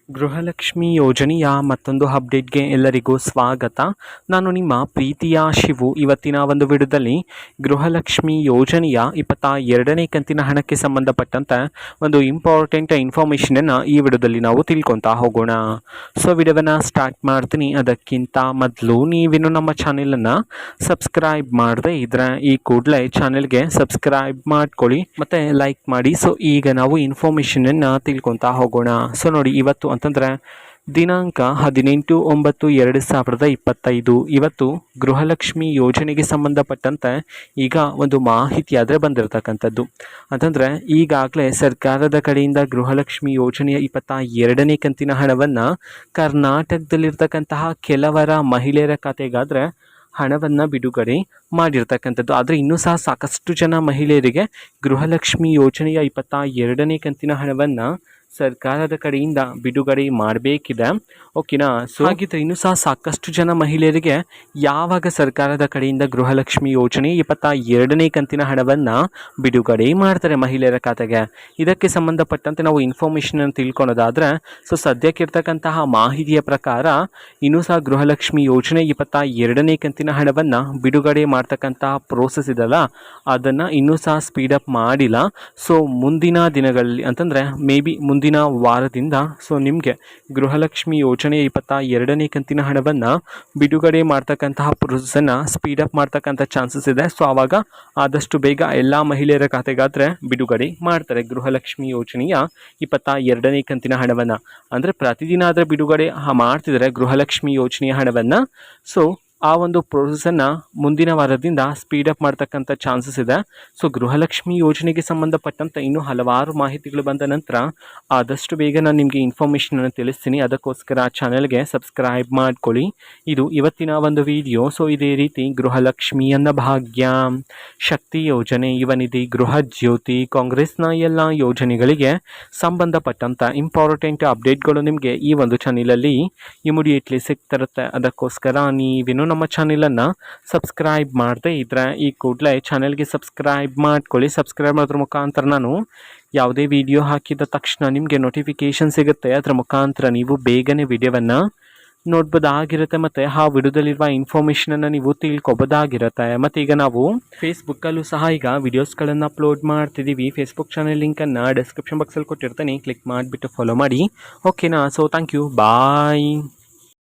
ಗೃಹಲಕ್ಷ್ಮಿ ಯೋಜನೆಯ ಮತ್ತೊಂದು ಅಪ್ಡೇಟ್ಗೆ ಎಲ್ಲರಿಗೂ ಸ್ವಾಗತ. ನಾನು ನಿಮ್ಮ ಪ್ರೀತಿಯ ಶಿವು. ಇವತ್ತಿನ ಒಂದು ವಿಡಿಯೋದಲ್ಲಿ ಗೃಹಲಕ್ಷ್ಮಿ ಯೋಜನೆಯ 22ನೇ ಕಂತಿನ ಹಣಕ್ಕೆ ಸಂಬಂಧಪಟ್ಟಂತೆ ಒಂದು ಇಂಪಾರ್ಟೆಂಟ್ ಇನ್ಫಾರ್ಮೇಷನನ್ನು ಈ ವಿಡಿಯೋದಲ್ಲಿ ನಾವು ತಿಳ್ಕೊತಾ ಹೋಗೋಣ. ಸೊ ವಿಡಿಯೋವನ್ನು ಸ್ಟಾರ್ಟ್ ಮಾಡ್ತೀನಿ. ಅದಕ್ಕಿಂತ ಮೊದಲು ನೀವಿನ್ನು ನಮ್ಮ ಚಾನೆಲನ್ನು ಸಬ್ಸ್ಕ್ರೈಬ್ ಮಾಡದೆ ಇದ್ರೆ ಈ ಕೂಡಲೇ ಚಾನೆಲ್ಗೆ ಸಬ್ಸ್ಕ್ರೈಬ್ ಮಾಡ್ಕೊಳ್ಳಿ ಮತ್ತು ಲೈಕ್ ಮಾಡಿ. ಸೊ ಈಗ ನಾವು ಇನ್ಫಾರ್ಮೇಷನನ್ನು ತಿಳ್ಕೊತಾ ಹೋಗೋಣ. ಸೊ ನೋಡಿ, ಇವತ್ತು ಅಂತಂದರೆ ದಿನಾಂಕ 18/9/2025 ಇವತ್ತು ಗೃಹಲಕ್ಷ್ಮಿ ಯೋಜನೆಗೆ ಸಂಬಂಧಪಟ್ಟಂತೆ ಈಗ ಒಂದು ಮಾಹಿತಿ ಆದರೆ ಬಂದಿರತಕ್ಕಂಥದ್ದು. ಅಂತಂದರೆ ಈಗಾಗಲೇ ಸರ್ಕಾರದ ಕಡೆಯಿಂದ ಗೃಹಲಕ್ಷ್ಮಿ ಯೋಜನೆಯ 22ನೇ ಕಂತಿನ ಹಣವನ್ನು ಕರ್ನಾಟಕದಲ್ಲಿರ್ತಕ್ಕಂತಹ ಕೆಲವರ ಮಹಿಳೆಯರ ಖಾತೆಗಾದರೆ ಹಣವನ್ನು ಬಿಡುಗಡೆ ಮಾಡಿರ್ತಕ್ಕಂಥದ್ದು. ಆದರೆ ಇನ್ನೂ ಸಹ ಸಾಕಷ್ಟು ಜನ ಮಹಿಳೆಯರಿಗೆ ಗೃಹಲಕ್ಷ್ಮಿ ಯೋಜನೆಯ 22ನೇ ಕಂತಿನ ಹಣವನ್ನು ಸರ್ಕಾರದ ಕಡೆಯಿಂದ ಬಿಡುಗಡೆ ಮಾಡಬೇಕಿದೆ. ಓಕೆನಾ? ಸೊ ಹಾಗಿದ್ರೆ ಇನ್ನೂ ಸಹ ಸಾಕಷ್ಟು ಜನ ಮಹಿಳೆಯರಿಗೆ ಯಾವಾಗ ಸರ್ಕಾರದ ಕಡೆಯಿಂದ ಗೃಹಲಕ್ಷ್ಮಿ ಯೋಜನೆ 22ನೇ ಕಂತಿನ ಹಣವನ್ನು ಬಿಡುಗಡೆ ಮಾಡ್ತಾರೆ ಮಹಿಳೆಯರ ಖಾತೆಗೆ, ಇದಕ್ಕೆ ಸಂಬಂಧಪಟ್ಟಂತೆ ನಾವು ಇನ್ಫಾರ್ಮೇಷನನ್ನು ತಿಳ್ಕೊಳೋದಾದರೆ, ಸೊ ಸದ್ಯಕ್ಕಿರ್ತಕ್ಕಂತಹ ಮಾಹಿತಿಯ ಪ್ರಕಾರ ಇನ್ನೂ ಸಹ ಗೃಹಲಕ್ಷ್ಮಿ ಯೋಜನೆ 22ನೇ ಕಂತಿನ ಹಣವನ್ನು ಬಿಡುಗಡೆ ಮಾಡ್ತಕ್ಕಂತಹ ಪ್ರೋಸೆಸ್ ಇದಲ್ಲ, ಅದನ್ನು ಇನ್ನೂ ಸಹ ಸ್ಪೀಡಪ್ ಮಾಡಿಲ್ಲ. ಸೊ ಮುಂದಿನ ದಿನಗಳಲ್ಲಿ ಅಂತಂದರೆ ಮೇ ಬಿ ಮುಂದಿನ ವಾರದಿಂದ ಸೊ ನಿಮಗೆ ಗೃಹಲಕ್ಷ್ಮಿ ಯೋಜನೆಯ 22ನೇ ಕಂತಿನ ಹಣವನ್ನು ಬಿಡುಗಡೆ ಮಾಡ್ತಕ್ಕಂತಹ ಪ್ರೋಸೆಸನ್ನು ಸ್ಪೀಡಪ್ ಮಾಡ್ತಕ್ಕಂಥ ಚಾನ್ಸಸ್ ಇದೆ. ಸೊ ಆವಾಗ ಆದಷ್ಟು ಬೇಗ ಎಲ್ಲ ಮಹಿಳೆಯರ ಖಾತೆಗಾದರೆ ಬಿಡುಗಡೆ ಮಾಡ್ತಾರೆ ಗೃಹಲಕ್ಷ್ಮಿ ಯೋಜನೆಯ 22ನೇ ಕಂತಿನ ಹಣವನ್ನು. ಅಂದರೆ ಪ್ರತಿದಿನ ಆದರೆ ಬಿಡುಗಡೆ ಮಾಡ್ತಿದ್ದಾರೆ ಗೃಹಲಕ್ಷ್ಮಿ ಯೋಜನೆಯ ಹಣವನ್ನು. ಸೊ ಆ ಒಂದು ಪ್ರೋಸೆಸನ್ನು ಮುಂದಿನ ವಾರದಿಂದ ಸ್ಪೀಡಪ್ ಮಾಡ್ತಕ್ಕಂಥ ಚಾನ್ಸಸ್ ಇದೆ. ಸೊ ಗೃಹಲಕ್ಷ್ಮಿ ಯೋಜನೆಗೆ ಸಂಬಂಧಪಟ್ಟಂತೆ ಇನ್ನೂ ಹಲವಾರು ಮಾಹಿತಿಗಳು ಬಂದ ನಂತರ ಆದಷ್ಟು ಬೇಗ ನಾನು ನಿಮಗೆ ಇನ್ಫಾರ್ಮೇಷನನ್ನು ತಿಳಿಸ್ತೀನಿ. ಅದಕ್ಕೋಸ್ಕರ ಚಾನೆಲ್ಗೆ ಸಬ್ಸ್ಕ್ರೈಬ್ ಮಾಡ್ಕೊಳ್ಳಿ. ಇದು ಇವತ್ತಿನ ಒಂದು ವಿಡಿಯೋ. ಸೊ ಇದೇ ರೀತಿ ಗೃಹಲಕ್ಷ್ಮಿ ಅನ್ನಭಾಗ್ಯ, ಶಕ್ತಿ ಯೋಜನೆ, ಯುವನಿಧಿ, ಗೃಹ ಜ್ಯೋತಿ, ಕಾಂಗ್ರೆಸ್ನ ಎಲ್ಲ ಯೋಜನೆಗಳಿಗೆ ಸಂಬಂಧಪಟ್ಟಂಥ ಇಂಪಾರ್ಟೆಂಟ್ ಅಪ್ಡೇಟ್ಗಳು ನಿಮಗೆ ಈ ಒಂದು ಚಾನೆಲಲ್ಲಿ ಇಮಿಡಿಯೇಟ್ಲಿ ಸಿಗ್ತಿರುತ್ತೆ. ಅದಕ್ಕೋಸ್ಕರ ನೀವೇನು ನಮ್ಮ ಚಾನೆಲನ್ನು ಸಬ್ಸ್ಕ್ರೈಬ್ ಮಾಡದೆ ಇದ್ದರೆ ಈ ಕೂಡಲೇ ಚಾನೆಲ್ಗೆ ಸಬ್ಸ್ಕ್ರೈಬ್ ಮಾಡ್ಕೊಳ್ಳಿ. ಸಬ್ಸ್ಕ್ರೈಬ್ ಮಾಡೋದ್ರ ಮುಖಾಂತರ ನಾನು ಯಾವುದೇ ವಿಡಿಯೋ ಹಾಕಿದ ತಕ್ಷಣ ನಿಮಗೆ ನೋಟಿಫಿಕೇಷನ್ ಸಿಗುತ್ತೆ. ಅದರ ಮುಖಾಂತರ ನೀವು ಬೇಗನೆ ವಿಡಿಯೋವನ್ನು ನೋಡ್ಬೋದಾಗಿರುತ್ತೆ ಮತ್ತು ಆ ವಿಡಿಯೋದಲ್ಲಿರುವ ಇನ್ಫಾರ್ಮೇಷನನ್ನು ನೀವು ತಿಳ್ಕೊಬೋದಾಗಿರುತ್ತೆ. ಮತ್ತು ಈಗ ನಾವು ಫೇಸ್ಬುಕ್ಕಲ್ಲೂ ಸಹ ಈಗ ವಿಡಿಯೋಸ್ಗಳನ್ನು ಅಪ್ಲೋಡ್ ಮಾಡ್ತಿದ್ದೀವಿ. ಫೇಸ್ಬುಕ್ ಚಾನೆಲ್ ಲಿಂಕನ್ನು ಡಿಸ್ಕ್ರಿಪ್ಷನ್ ಬಾಕ್ಸಲ್ಲಿ ಕೊಟ್ಟಿರ್ತೀನಿ, ಕ್ಲಿಕ್ ಮಾಡಿಬಿಟ್ಟು ಫಾಲೋ ಮಾಡಿ. ಓಕೆನಾ? So thank you, bye.